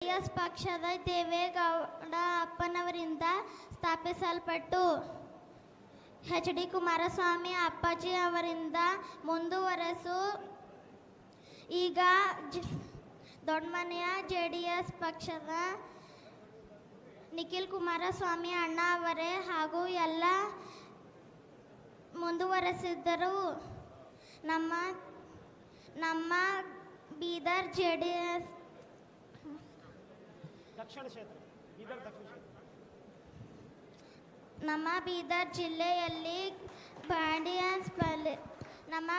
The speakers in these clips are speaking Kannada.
ಜೆಡಿಎಸ್ ಪಕ್ಷದ ದೇವೇಗೌಡ ಅಪ್ಪನವರಿಂದ ಸ್ಥಾಪಿಸಲ್ಪಟ್ಟು ಎಚ್.ಡಿ. ಕುಮಾರಸ್ವಾಮಿ ಅಪ್ಪಾಜಿ ಅವರಿಂದ ಮುಂದುವರೆಸು ಈಗ ದೊಡ್ಡಮನೆಯ ಜೆಡಿಎಸ್ ಪಕ್ಷದ ನಿಖಿಲ್ ಕುಮಾರಸ್ವಾಮಿ ಅಣ್ಣ ಅವರೇ ಹಾಗೂ ಎಲ್ಲ ಮುಂದುವರೆಸಿದ್ದರು. ನಮ್ಮ ಬೀದರ್ ಜೆಡಿಎಸ್ ನಮ್ಮ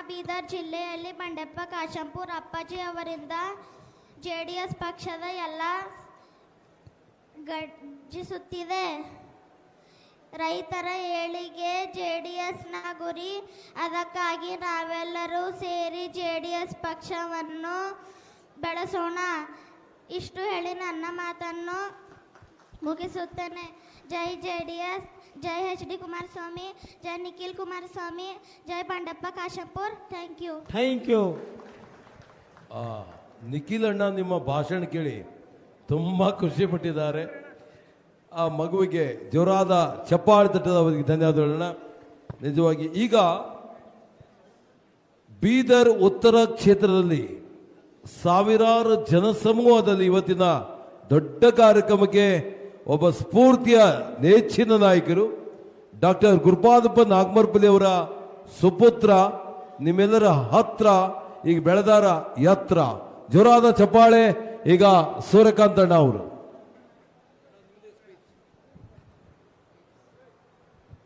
ಬೀದರ್ ಜಿಲ್ಲೆಯಲ್ಲಿ ಬಂಡೆಪ್ಪ ಕಾಶಂಪುರ್ ಅಪ್ಪಾಜಿ ಅವರಿಂದ ಜೆಡಿಎಸ್ ಪಕ್ಷದ ಎಲ್ಲ ಗರ್ಜಿಸುತ್ತಿದೆ. ರೈತರ ಏಳಿಗೆ ಜೆಡಿಎಸ್ನ ಗುರಿ. ಅದಕ್ಕಾಗಿ ನಾವೆಲ್ಲರೂ ಸೇರಿ ಜೆಡಿಎಸ್ ಪಕ್ಷವನ್ನು ಬೆಳೆಸೋಣ. ಇಷ್ಟು ಹೇಳಿ ನನ್ನ ಮಾತನ್ನು ಮುಗಿಸುತ್ತೇನೆ. ಜೈ ಜೆಡಿಎಸ್, ಜೈ ಎಚ್.ಡಿ. ಕುಮಾರಸ್ವಾಮಿ, ಜೈ ನಿಖಿಲ್ ಕುಮಾರಸ್ವಾಮಿ, ಜೈ ಬಂಡೆಪ್ಪ ಕಾಶಂಪುರ್. Thank you. ನಿಖಿಲ್ ಅಣ್ಣ ನಿಮ್ಮ ಭಾಷಣ ಕೇಳಿ ತುಂಬಾ ಖುಷಿ ಪಟ್ಟಿದ್ದಾರೆ. ಆ ಮಗುವಿಗೆ ಜೋರಾದ ಚಪ್ಪಾಳೆ ತಟ್ಟದ ಅವರಿಗೆ ಧನ್ಯವಾದಗಳನ್ನ. ನಿಜವಾಗಿ ಈಗ ಬೀದರ್ ಉತ್ತರ ಕ್ಷೇತ್ರದಲ್ಲಿ ಸಾವಿರಾರು ಜನಸಮೂಹದಲ್ಲಿ ಇವತ್ತಿನ ದೊಡ್ಡ ಕಾರ್ಯಕ್ರಮಕ್ಕೆ ಒಬ್ಬ ಸ್ಫೂರ್ತಿಯ ನೆಚ್ಚಿನ ನಾಯಕರು ಡಾಕ್ಟರ್ ಗುರುಪಾದಪ್ಪ ನಾಗಮರ್ಪಲ್ಲಿ ಅವರ ಸುಪುತ್ರ, ನಿಮ್ಮೆಲ್ಲರ ಹತ್ರ ಈಗ ಬೆಳೆದಾರ ಯತ್ರ. ಜೋರಾದ ಚಪ್ಪಾಳೆ ಈಗ ಸೂರ್ಯಕಾಂತ್ ಅಣ್ಣ ಅವರು.